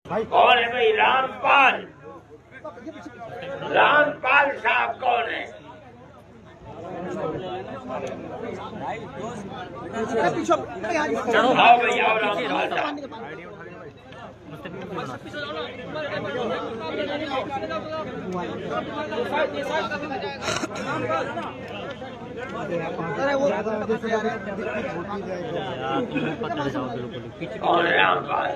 कौन है भाई? रामपाल। रामपाल साहब कौन है? आओ भाई आओ, रामपाल साहब। कौन है रामपाल?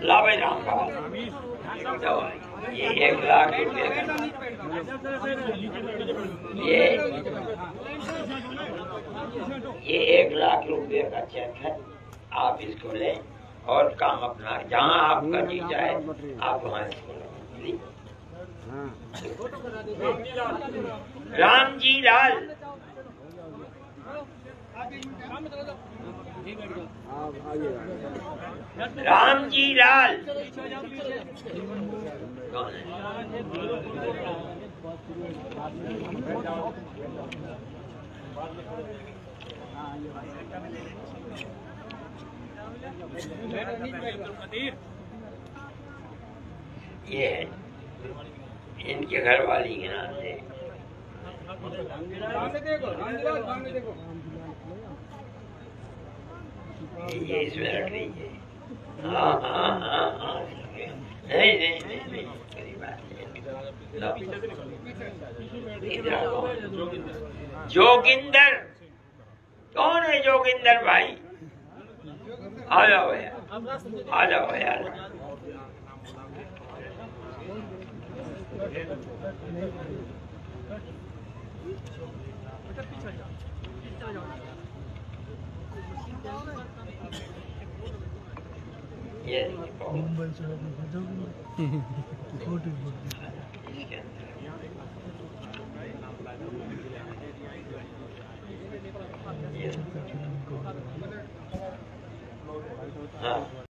ला भाई रामपाल, ये 1 लाख रुपए का, ये 1 लाख रुपए का चेक है। आप इसको लें और काम अपना जहाँ आपका जी जाए आप वहाँ इसको लें। रामजी लाल। रामजी लाल कौन है? ये है इनके घर वाली के नाम से। ये इसमें रख लीजिए। हाँ हाँ हाँ हाँ, नहीं नहीं नहीं नहीं, कोई बात नहीं। जोगिंदर कौन है? जोगिंदर भाई आ जाओ यार, आ जाओ यार। ये हाँ